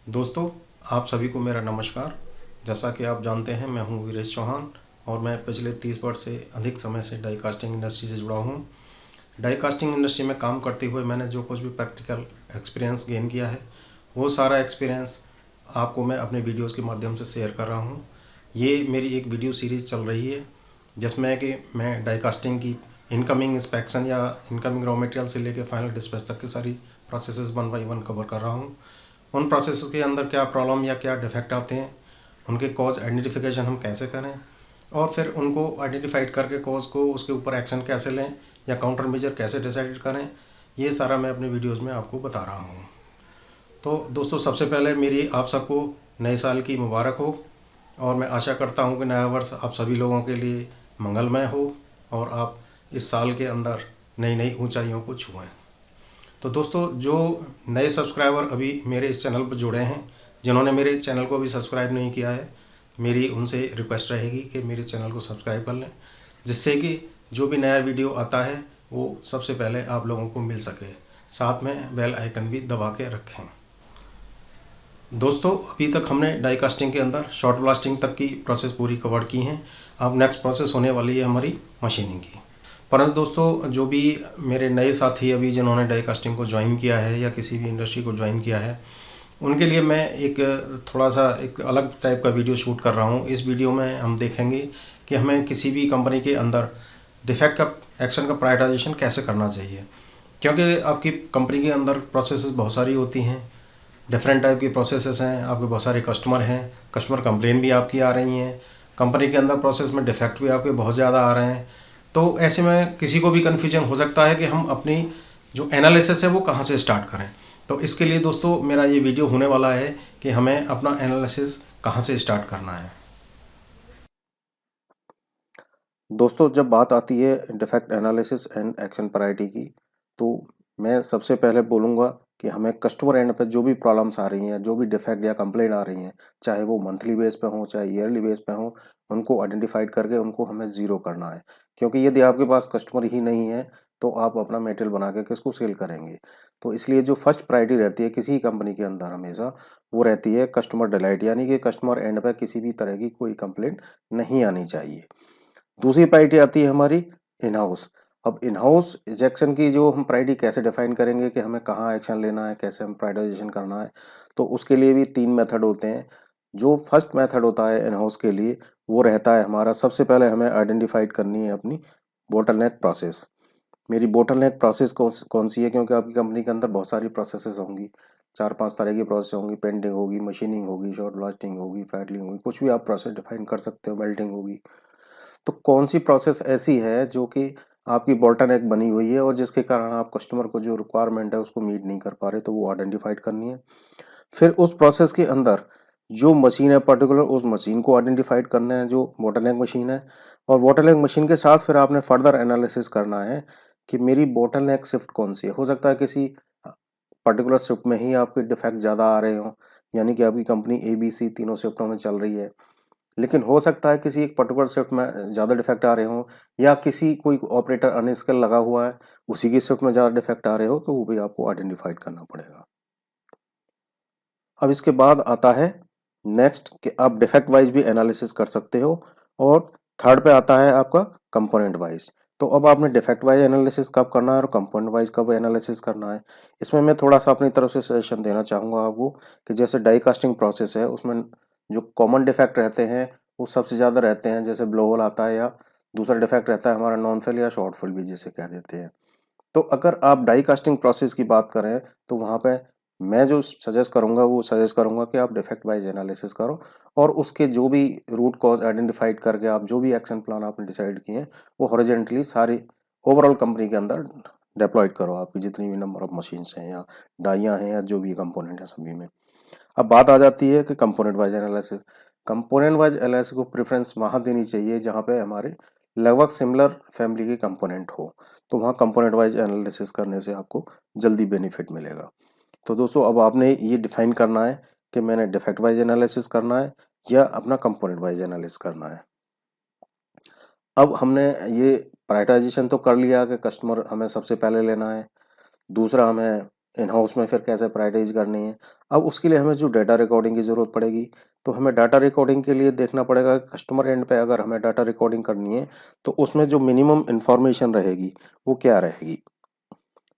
दोस्तों, आप सभी को मेरा नमस्कार। जैसा कि आप जानते हैं, मैं हूं वीरेश चौहान और मैं पिछले 30 वर्ष से अधिक समय से डाई कास्टिंग इंडस्ट्री से जुड़ा हूं। डाई कास्टिंग इंडस्ट्री में काम करते हुए मैंने जो कुछ भी प्रैक्टिकल एक्सपीरियंस गेन किया है, वो सारा एक्सपीरियंस आपको मैं अपने वीडियोस के माध्यम से शेयर कर रहा हूं। ये मेरी एक वीडियो सीरीज़ चल रही है जिसमें कि मैं डाई कास्टिंग की इनकमिंग इंस्पेक्शन या इनकमिंग रॉ मटेरियल से लेकर फाइनल डिस्पैच तक की सारी processes one by one cover कर रहा हूँ। उन प्रोसेस के अंदर क्या प्रॉब्लम या क्या डिफेक्ट आते हैं, उनके कॉज आइडेंटिफिकेशन हम कैसे करें और फिर उनको आइडेंटिफाइड करके कॉज को उसके ऊपर एक्शन कैसे लें या काउंटर मेजर कैसे डिसाइड करें, ये सारा मैं अपने वीडियोस में आपको बता रहा हूँ। तो दोस्तों, सबसे पहले मेरी आप सबको नए साल की मुबारक हो और मैं आशा करता हूँ कि नया वर्ष आप सभी लोगों के लिए मंगलमय हो और आप इस साल के अंदर नई नई ऊंचाइयों को छुएं। तो दोस्तों, जो नए सब्सक्राइबर अभी मेरे इस चैनल पर जुड़े हैं, जिन्होंने मेरे चैनल को अभी सब्सक्राइब नहीं किया है, मेरी उनसे रिक्वेस्ट रहेगी कि मेरे चैनल को सब्सक्राइब कर लें, जिससे कि जो भी नया वीडियो आता है वो सबसे पहले आप लोगों को मिल सके। साथ में बेल आइकन भी दबा के रखें। दोस्तों, अभी तक हमने डाई कास्टिंग के अंदर शॉर्ट ब्लास्टिंग तक की प्रोसेस पूरी कवर की हैं। अब नेक्स्ट प्रोसेस होने वाली है हमारी मशीनिंग की। परंतु दोस्तों, जो भी मेरे नए साथी अभी जिन्होंने डाई कास्टिंग को ज्वाइन किया है या किसी भी इंडस्ट्री को ज्वाइन किया है, उनके लिए मैं एक थोड़ा सा एक अलग टाइप का वीडियो शूट कर रहा हूँ। इस वीडियो में हम देखेंगे कि हमें किसी भी कंपनी के अंदर डिफेक्ट का एक्शन का प्रायोरिटाइजेशन कैसे करना चाहिए, क्योंकि आपकी कंपनी के अंदर प्रोसेसेस बहुत सारी होती हैं, डिफरेंट टाइप की प्रोसेसेस हैं, आपके बहुत सारे कस्टमर हैं, कस्टमर कंप्लेन भी आपकी आ रही हैं, कंपनी के अंदर प्रोसेस में डिफेक्ट भी आपके बहुत ज़्यादा आ रहे हैं। तो ऐसे में किसी को भी कन्फ्यूजन हो सकता है कि हम अपनी जो एनालिसिस है वो कहाँ से स्टार्ट करें। तो इसके लिए दोस्तों, मेरा ये वीडियो होने वाला है कि हमें अपना एनालिसिस कहाँ से स्टार्ट करना है। दोस्तों, जब बात आती है defect analysis and action priority की, तो मैं सबसे पहले बोलूँगा कि हमें कस्टमर एंड पे जो भी प्रॉब्लम्स आ रही हैं, जो भी डिफेक्ट या कंप्लेंट आ रही हैं, चाहे वो मंथली बेस पे हों, चाहे ईयरली बेस पे हों, उनको आइडेंटिफाइड करके उनको हमें ज़ीरो करना है। क्योंकि यदि आपके पास कस्टमर ही नहीं है, तो आप अपना मटेरियल बना के किसको सेल करेंगे? तो इसलिए जो फर्स्ट प्रायोरिटी रहती है किसी कंपनी के अंदर हमेशा, वो रहती है कस्टमर डिलाइट, यानी कि कस्टमर एंड पे किसी भी तरह की कोई कंप्लेंट नहीं आनी चाहिए। दूसरी प्रायोरिटी आती है हमारी इन हाउस। अब इन हाउस इजेक्शन की जो हम प्रायोरिटी कैसे डिफाइन करेंगे कि हमें कहाँ एक्शन लेना है, कैसे हम प्रायोरिटाइजेशन करना है, तो उसके लिए भी 3 मेथड होते हैं। जो फर्स्ट मेथड होता है इन हाउस के लिए, वो रहता है हमारा, सबसे पहले हमें आइडेंटिफाइड करनी है अपनी बोटलनेक प्रोसेस। मेरी बोटलनेक प्रोसेस कौन सी है, क्योंकि आपकी कंपनी के अंदर बहुत सारी प्रोसेसेस होंगी, 4-5 तरह की प्रोसेस होंगी, पेंटिंग होगी, मशीनिंग होगी, शॉर्ट ब्लास्टिंग होगी, फैटलिंग होगी, कुछ भी आप प्रोसेस डिफाइन कर सकते हो, मेल्टिंग होगी। तो कौन सी प्रोसेस ऐसी है जो कि आपकी बोल्टनेक बनी हुई है और जिसके कारण आप कस्टमर को जो रिक्वायरमेंट है उसको मीट नहीं कर पा रहे, तो वो आइडेंटिफाइड करनी है। फिर उस प्रोसेस के अंदर जो मशीन है पर्टिकुलर, उस मशीन को आइडेंटिफाइड करना है जो बोटलनेक मशीन है। और बोटलनेक मशीन के साथ फिर आपने फर्दर एनालिसिस करना है कि मेरी बोटलनेक शिफ्ट कौन सी है। हो सकता है किसी पर्टिकुलर शिफ्ट में ही आपके डिफेक्ट ज़्यादा आ रहे हों, यानी कि आपकी कंपनी ABC तीनों शिफ्टों में चल रही है, लेकिन हो सकता है किसी एक पर्टिकुलर शिफ्ट में ज़्यादा डिफेक्ट आ रहे हों, या किसी कोई ऑपरेटर अनस्किल लगा हुआ है, उसी की शिफ्ट में ज़्यादा डिफेक्ट आ रहे हो, तो वो भी आपको आइडेंटिफाइड करना पड़ेगा। अब इसके बाद आता है नेक्स्ट कि आप डिफेक्ट वाइज भी एनालिसिस कर सकते हो, और थर्ड पे आता है आपका कंपोनेंट वाइज। तो अब आपने डिफेक्ट वाइज एनालिसिस कब करना है और कंपोनेंट वाइज कब एनालिसिस करना है, इसमें मैं थोड़ा सा अपनी तरफ से सजेशन देना चाहूँगा आपको कि जैसे डाई कास्टिंग प्रोसेस है, उसमें जो कॉमन डिफेक्ट रहते हैं वो सबसे ज़्यादा रहते हैं, जैसे ब्लो होल आता है, या दूसरा डिफेक्ट रहता है हमारा नॉन फिल या शॉर्ट फिल भी जिसे कह देते हैं। तो अगर आप डाई कास्टिंग प्रोसेस की बात करें, तो वहाँ पे मैं जो सजेस्ट करूँगा वो सजेस्ट करूँगा कि आप डिफेक्ट वाइज एनालिसिस करो, और उसके जो भी रूट कॉज आइडेंटिफाइड करके आप जो भी एक्शन प्लान आपने डिसाइड किए हैं वो हॉरिजॉन्टली सारी ओवरऑल कंपनी के अंदर डिप्लॉयड करो, आपकी जितनी भी नंबर ऑफ मशीन्स हैं या डाइयाँ हैं या जो भी कंपोनेंट है सभी में। अब बात आ जाती है कि component wise analysis. Component wise analysis को प्रेफरेंस वहाँ देनी चाहिए जहाँ पे हमारे लगभग सिमिलर फैमिली के कंपोनेंट हो, तो वहाँ कंपोनेंट वाइज एनालिसिस करने से आपको जल्दी बेनिफिट मिलेगा। तो दोस्तों, अब आपने ये डिफाइन करना है कि मैंने डिफेक्ट वाइज एनालिसिस करना है या अपना कंपोनेंट वाइज एनालिसिस करना है। अब हमने ये प्रायोरिटाइजेशन तो कर लिया कि कस्टमर हमें सबसे पहले लेना है, दूसरा हमें इन हाउस में फिर कैसे प्रायोरिटाइज करनी है। अब उसके लिए हमें जो डाटा रिकॉर्डिंग की ज़रूरत पड़ेगी, तो हमें डाटा रिकॉर्डिंग के लिए देखना पड़ेगा कस्टमर एंड पे अगर हमें डाटा रिकॉर्डिंग करनी है तो उसमें जो मिनिमम इंफॉर्मेशन रहेगी वो क्या रहेगी।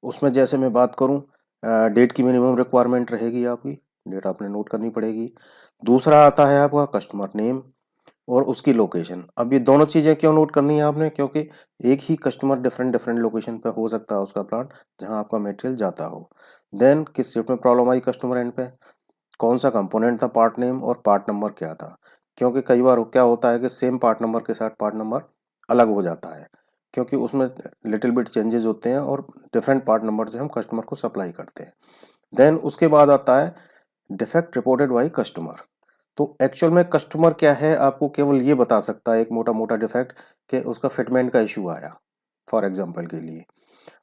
उसमें जैसे मैं बात करूं, डेट की मिनिमम रिक्वायरमेंट रहेगी आपकी, डेट आपने नोट करनी पड़ेगी। दूसरा आता है आपका कस्टमर नेम और उसकी लोकेशन। अब ये दोनों चीज़ें क्यों नोट करनी है आपने, क्योंकि एक ही कस्टमर डिफरेंट डिफरेंट लोकेशन पे हो सकता है उसका प्लांट जहां आपका मटेरियल जाता हो। देन किस शिफ्ट में प्रॉब्लम आई कस्टमर एंड पे, कौन सा कंपोनेंट था, पार्ट नेम और पार्ट नंबर क्या था। क्योंकि कई बार क्या होता है कि सेम पार्ट नंबर के साथ पार्ट नंबर अलग हो जाता है, क्योंकि उसमें लिटिल बिट चेंजेस होते हैं और डिफरेंट पार्ट नंबर से हम कस्टमर को सप्लाई करते हैं। देन उसके बाद आता है डिफेक्ट रिपोर्टेड बाई कस्टमर। तो एक्चुअल में कस्टमर क्या है आपको केवल ये बता सकता है एक मोटा मोटा डिफेक्ट कि उसका फिटमेंट का इशू आया फॉर एग्जांपल के लिए।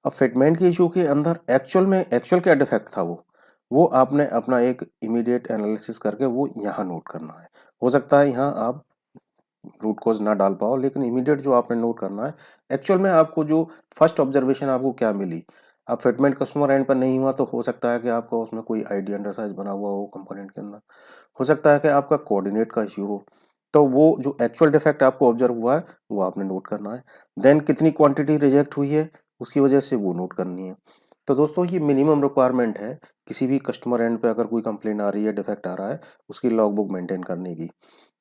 अब फिटमेंट के इशू के अंदर एक्चुअल क्या डिफेक्ट था वो आपने अपना एक इमीडिएट एनालिसिस करके वो यहाँ नोट करना है। हो सकता है यहाँ आप रूट कॉज ना डाल पाओ, लेकिन इमीडिएट जो आपने नोट करना है एक्चुअल में आपको जो फर्स्ट ऑब्जर्वेशन आपको क्या मिली। अब फिटमेंट कस्टमर एंड पर नहीं हुआ तो हो सकता है कि आपका उसमें कोई आईडी अंडर साइज बना हुआ हो कंपोनेंट के अंदर, हो सकता है कि आपका कोऑर्डिनेट का इश्यू हो। तो वो जो एक्चुअल डिफेक्ट आपको ऑब्जर्व हुआ है वो आपने नोट करना है। देन कितनी क्वांटिटी रिजेक्ट हुई है उसकी वजह से वो नोट करनी है। तो दोस्तों ये मिनिमम रिक्वायरमेंट है किसी भी कस्टमर एंड पे अगर कोई कंप्लेंट आ रही है, डिफेक्ट आ रहा है, उसकी लॉग बुक मेंटेन करने की।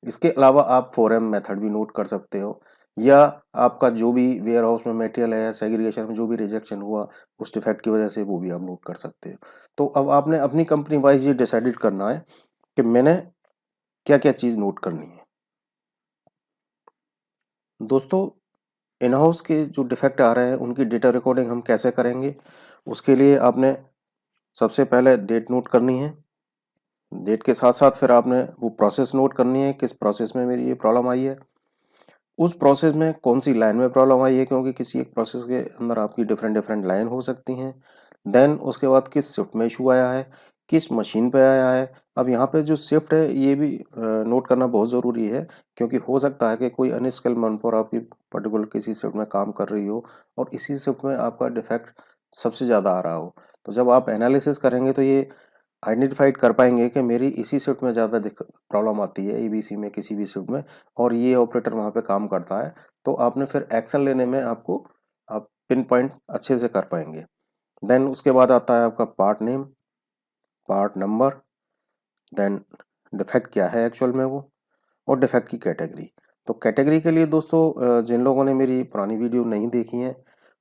इसके अलावा आप 4M मेथड भी नोट कर सकते हो, या आपका जो भी वेयर हाउस में मटेरियल है, सेग्रीगेशन में जो भी रिजेक्शन हुआ उस डिफेक्ट की वजह से वो भी आप नोट कर सकते हो। तो अब आपने अपनी कंपनी वाइज ये डिसाइडेड करना है कि मैंने क्या क्या चीज़ नोट करनी है। दोस्तों इन हाउस के जो डिफेक्ट आ रहे हैं उनकी डेटा रिकॉर्डिंग हम कैसे करेंगे, उसके लिए आपने सबसे पहले डेट नोट करनी है। डेट के साथ साथ फिर आपने वो प्रोसेस नोट करनी है, किस प्रोसेस में मेरी ये प्रॉब्लम आई है, उस प्रोसेस में कौन सी लाइन में प्रॉब्लम आई है, क्योंकि किसी एक प्रोसेस के अंदर आपकी डिफरेंट डिफरेंट लाइन हो सकती हैं। देन उसके बाद किस शिफ्ट में इशू आया है, किस मशीन पे आया है। अब यहाँ पे जो शिफ्ट है ये भी नोट करना बहुत ज़रूरी है, क्योंकि हो सकता है कि कोई अनस्किल्ड मैन पावर आपकी पर्टिकुलर किसी शिफ्ट में काम कर रही हो और इसी शिफ्ट में आपका डिफेक्ट सबसे ज़्यादा आ रहा हो। तो जब आप एनालिसिस करेंगे तो ये आइडेंटिफाइड कर पाएंगे कि मेरी इसी शिफ्ट में ज़्यादा प्रॉब्लम आती है, ABC में किसी भी शिफ्ट में, और ये ऑपरेटर वहाँ पे काम करता है। तो आपने फिर एक्शन लेने में आपको आप पिन पॉइंट अच्छे से कर पाएंगे। देन उसके बाद आता है आपका part name, part number, then defect क्या है एक्चुअल में वो, और डिफेक्ट की कैटेगरी। तो कैटेगरी के लिए दोस्तों जिन लोगों ने मेरी पुरानी वीडियो नहीं देखी है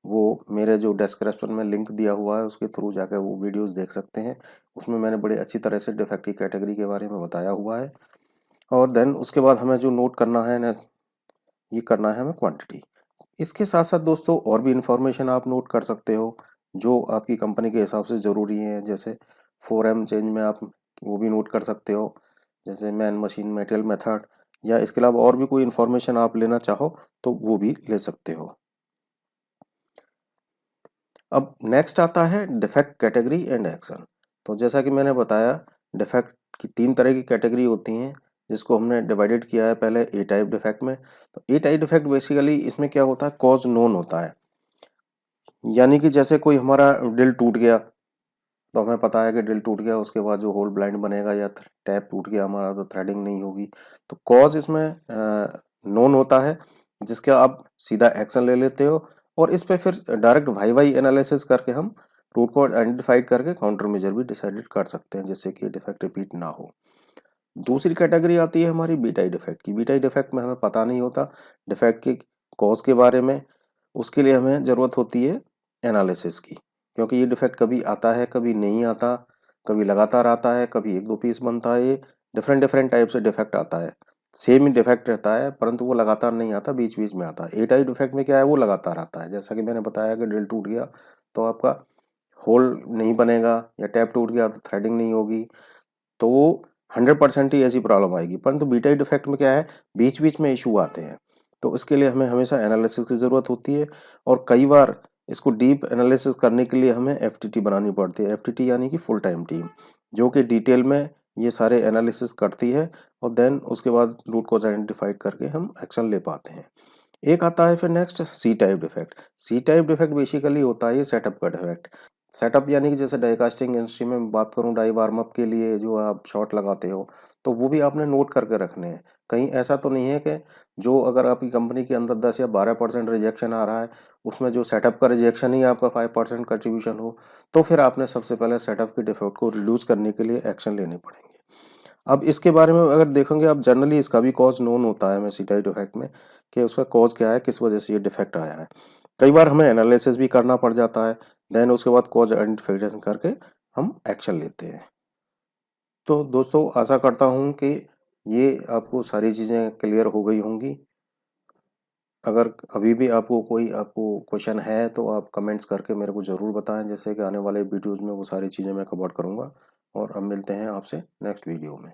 वो मेरे जो डिस्क्रिप्शन में लिंक दिया हुआ है उसके थ्रू जाकर वो वीडियोस देख सकते हैं। उसमें मैंने बड़े अच्छी तरह से डिफेक्ट की कैटेगरी के बारे में बताया हुआ है। और देन उसके बाद हमें जो नोट करना है ना, ये करना है हमें क्वांटिटी। इसके साथ साथ दोस्तों और भी इंफॉर्मेशन आप नोट कर सकते हो जो आपकी कंपनी के हिसाब से ज़रूरी है। जैसे 4M चेंज में आप वो भी नोट कर सकते हो, जैसे मैन मशीन मटेरियल मेथड, या इसके अलावा और भी कोई इंफॉर्मेशन आप लेना चाहो तो वो भी ले सकते हो। अब नेक्स्ट आता है डिफेक्ट कैटेगरी एंड एक्शन। तो जैसा कि मैंने बताया डिफेक्ट की 3 तरह की कैटेगरी होती हैं जिसको हमने डिवाइडेड किया है पहले ए टाइप डिफेक्ट में। तो ए टाइप डिफेक्ट बेसिकली इसमें क्या होता है, कॉज नोन होता है। यानी कि जैसे कोई हमारा ड्रिल टूट गया तो हमें पता है कि ड्रिल टूट गया, उसके बाद जो होल ब्लाइंड बनेगा, या टैप टूट गया हमारा तो थ्रेडिंग नहीं होगी। तो कॉज इसमें नोन होता है जिसका आप सीधा एक्शन ले लेते हो, और इस पे फिर डायरेक्ट वाई वाई एनालिसिस करके हम रूट को आइडेंटिफाई करके काउंटर मेजर भी डिसाइडेड कर सकते हैं जिससे कि डिफेक्ट रिपीट ना हो। दूसरी कैटेगरी आती है हमारी बीटाई डिफेक्ट की। बीटाई डिफेक्ट में हमें पता नहीं होता डिफेक्ट के कॉज के बारे में, उसके लिए हमें ज़रूरत होती है एनालिसिस की, क्योंकि ये डिफेक्ट कभी आता है कभी नहीं आता, कभी लगातार आता है, कभी 1-2 पीस बनता है, ये डिफरेंट डिफरेंट टाइप से डिफेक्ट आता है। सेम ही डिफेक्ट रहता है परंतु वो लगातार नहीं आता, बीच बीच में आता है। ए टाइप डिफेक्ट में क्या है, वो लगातार आता है। जैसा कि मैंने बताया कि ड्रिल टूट गया तो आपका होल नहीं बनेगा, या टैप टूट गया तो थ्रेडिंग नहीं होगी, तो वो 100% ही ऐसी प्रॉब्लम आएगी। परंतु बीटा डिफेक्ट में क्या है, बीच बीच में इशू आते हैं, तो इसके लिए हमें हमेशा एनालिसिस की ज़रूरत होती है। और कई बार इसको डीप एनालिसिस करने के लिए हमें एफटीटी बनानी पड़ती है। एफटीटी यानी कि फुल टाइम टीम, जो कि डिटेल में ये सारे एनालिसिस करती है, और देन उसके बाद रूट कॉज आइडेंटिफाई करके हम एक्शन ले पाते हैं। एक आता है फिर next C type defect. C type defect basically होता है ये सेटअप का डिफेक्ट। सेटअप यानी कि जैसे डाई कास्टिंग इंडस्ट्री में बात करूं, डाई वार्म अप के लिए जो आप शॉट लगाते हो तो वो भी आपने नोट करके रखने हैं। कहीं ऐसा तो नहीं है कि जो अगर आपकी कंपनी के अंदर 10 या 12% रिजेक्शन आ रहा है, उसमें जो सेटअप का रिजेक्शन ही आपका 5% कंट्रीब्यूशन हो, तो फिर आपने सबसे पहले सेटअप के डिफेक्ट को रिड्यूस करने के लिए एक्शन लेने पड़ेंगे। अब इसके बारे में अगर देखेंगे आप, जनरली इसका भी कॉज नोन होता है एमएससी डाई डिफेक्ट में कि उसका कॉज क्या है, किस वजह से ये डिफेक्ट आया है। कई बार हमें एनालिसिस भी करना पड़ जाता है, देन उसके बाद कॉज आइडेंटिफिकेशन करके हम एक्शन लेते हैं। तो दोस्तों आशा करता हूँ कि ये आपको सारी चीज़ें क्लियर हो गई होंगी। अगर अभी भी आपको क्वेश्चन है तो आप कमेंट्स करके मेरे को ज़रूर बताएं, जैसे कि आने वाले वीडियोज़ में वो सारी चीज़ें मैं कवर करूँगा। और अब मिलते हैं आपसे नेक्स्ट वीडियो में।